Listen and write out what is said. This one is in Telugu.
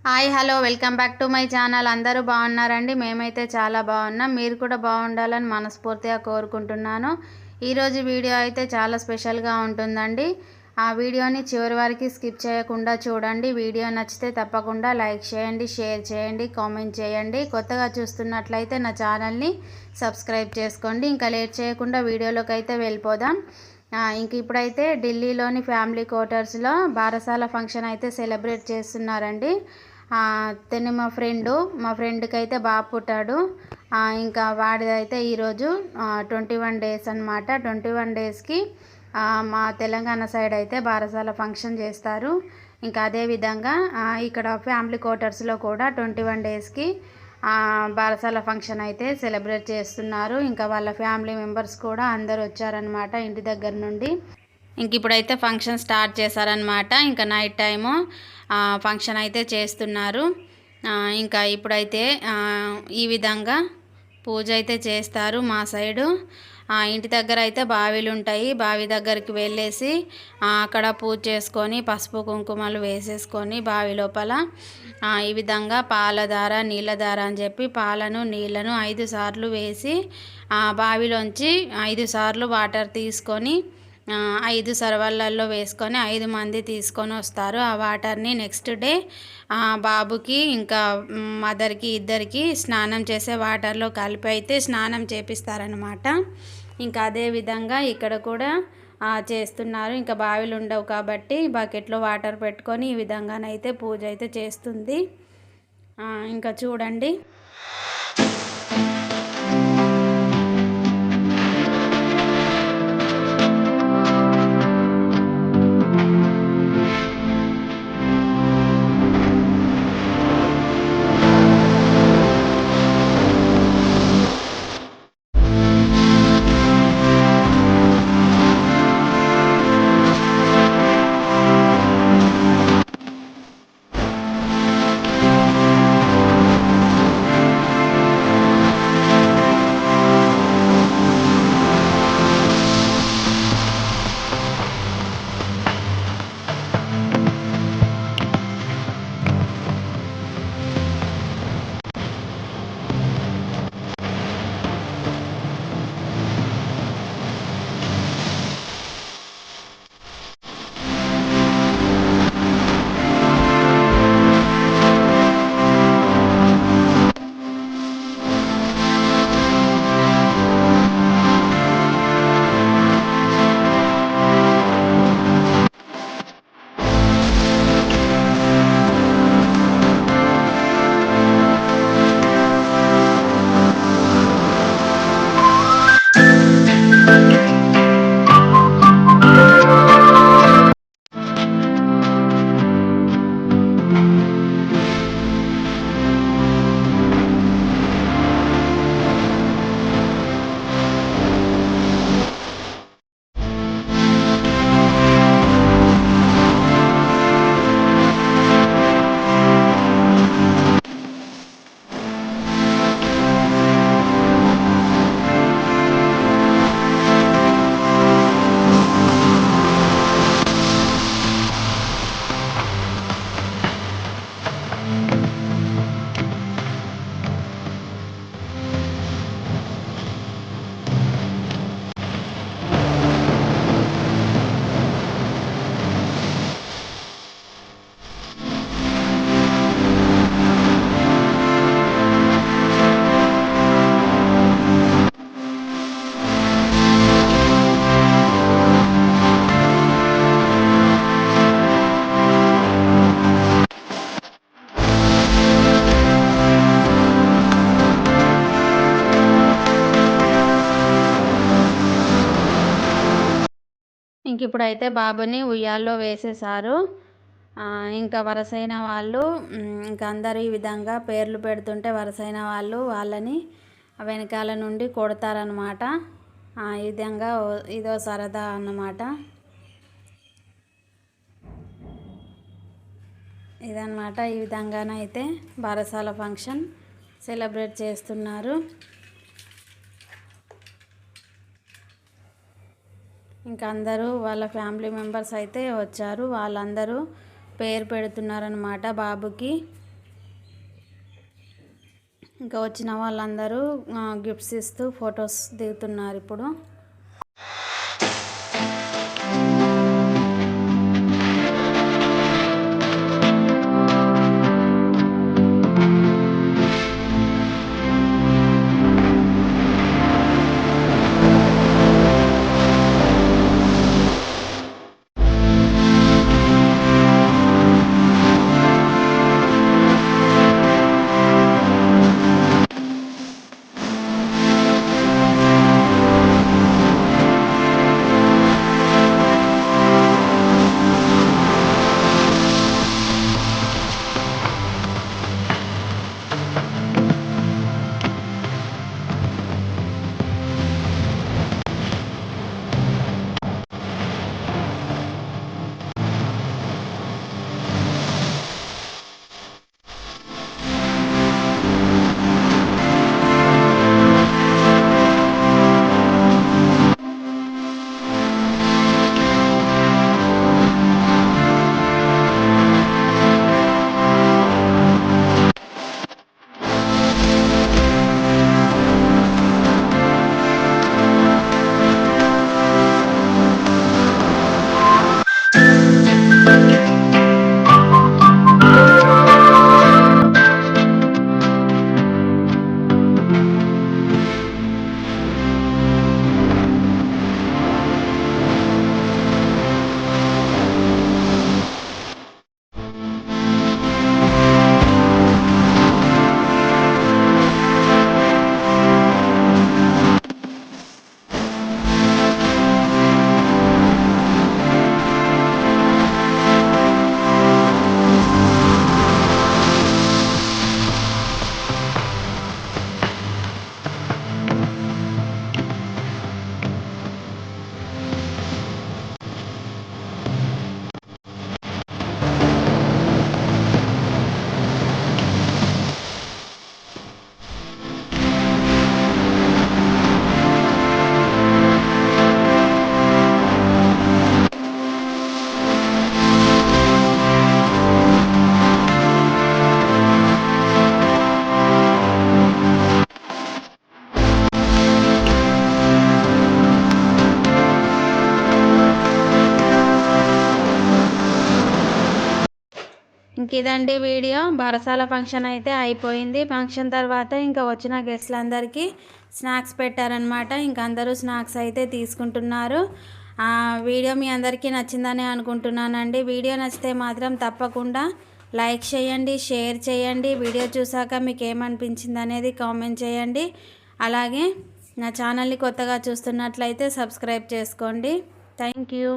Hi hello welcome back to my channel. అందరూ బాగున్నారండి? మేమైతే చాలా బాగున్నాం. మీరు కూడా బాగుండాలని మనస్ఫూర్తిగా కోరుకుంటున్నాను. ఈరోజు వీడియో అయితే చాలా స్పెషల్గా ఉంటుందండి. ఆ వీడియోని చివరి వరకు స్కిప్ చేయకుండా చూడండి. వీడియో నచ్చితే తప్పకుండా లైక్ చేయండి, షేర్ చేయండి, కామెంట్ చేయండి. కొత్తగా చూస్తున్నట్లయితే నా ఛానల్ని సబ్స్క్రైబ్ చేసుకోండి. ఇంకా లేట్ చేయకుండా వీడియోలోకి అయితే వెళ్ళిపోదాం. ఇంక ఇప్పుడైతే ఢిల్లీలోని ఫ్యామిలీ క్వార్టర్స్లో బారసాల ఫంక్షన్ అయితే సెలబ్రేట్ చేస్తున్నారండి. తను మా ఫ్రెండ్కి అయితే బాబు పుట్టాడు. ఇంకా వాడిదైతే ఈరోజు 21 డేస్ అనమాట. 21 డేస్కి మా తెలంగాణ సైడ్ అయితే బారసాల ఫంక్షన్ చేస్తారు. ఇంకా అదేవిధంగా ఇక్కడ ఫ్యామిలీ క్వార్టర్స్లో కూడా 21 డేస్కి బారసాల ఫంక్షన్ అయితే సెలబ్రేట్ చేస్తున్నారు. ఇంకా వాళ్ళ ఫ్యామిలీ మెంబర్స్ కూడా అందరు వచ్చారనమాట ఇంటి దగ్గర నుండి. ఇంక ఇప్పుడైతే ఫంక్షన్ స్టార్ట్ చేశారనమాట. ఇంకా నైట్ టైము ఫంక్షన్ అయితే చేస్తున్నారు. ఇంకా ఇప్పుడైతే ఈ విధంగా పూజ అయితే చేస్తారు మా సైడు. ఇంటి దగ్గర అయితే బావిలు ఉంటాయి. బావి దగ్గరికి వెళ్ళేసి అక్కడ పూజ చేసుకొని పసుపు కుంకుమలు వేసేసుకొని బావి లోపల ఈ విధంగా పాలధార నీళ్ళధార అని చెప్పి పాలను నీళ్ళను 5 సార్లు వేసి బావిలోంచి 5 సార్లు వాటర్ తీసుకొని 5 సర్వళ్ళల్లో వేసుకొని 5 మంది తీసుకొని వస్తారు. ఆ వాటర్ని నెక్స్ట్ డే బాబుకి ఇంకా మదర్కి ఇద్దరికి స్నానం చేసే వాటర్లో కలిపి అయితే స్నానం చేపిస్తారనమాట. ఇంకా అదే విధంగా ఇక్కడ కూడా చేస్తున్నారు. ఇంకా బావిలు ఉండవు కాబట్టి బకెట్లో వాటర్ పెట్టుకొని ఈ విధంగానైతే పూజ అయితే చేస్తుంది. ఇంకా చూడండి. ఇంక ఇప్పుడైతే బాబుని ఉయ్యాల్లో వేసేసారు. ఇంకా వరసైన వాళ్ళు ఇంకా అందరూ ఈ విధంగా పేర్లు పెడుతుంటే వరసైన వాళ్ళు వాళ్ళని వెనకాల నుండి కొడతారనమాట. ఈ విధంగా ఇదో సరదా అన్నమాట. ఇదన్నమాట. ఈ విధంగానైతే బారసాల ఫంక్షన్ సెలబ్రేట్ చేస్తున్నారు. ఇంకా అందరూ వాళ్ళ ఫ్యామిలీ మెంబర్స్ అయితే వచ్చారు. వాళ్ళందరూ పేరు పెడుతున్నారనమాట బాబుకి. ఇంకా వచ్చిన వాళ్ళందరూ గిఫ్ట్స్ ఇస్తూ ఫొటోస్ దిగుతున్నారు ఇప్పుడు. ఇంక ఇదండి వీడియో. బారసాల ఫంక్షన్ అయితే అయిపోయింది. ఫంక్షన్ తర్వాత ఇంకా వచ్చిన గెస్ట్లందరికీ స్నాక్స్ పెట్టారనమాట. ఇంకా అందరూ స్నాక్స్ అయితే తీసుకుంటున్నారు. వీడియో మీ అందరికీ నచ్చిందని అనుకుంటున్నానండి. వీడియో నచ్చితే మాత్రం తప్పకుండా లైక్ చేయండి, షేర్ చేయండి. వీడియో చూసాక మీకు ఏమనిపించింది అనేది కామెంట్ చేయండి. అలాగే నా ఛానల్ని కొత్తగా చూస్తున్నట్లయితే సబ్స్క్రైబ్ చేసుకోండి. Thank you.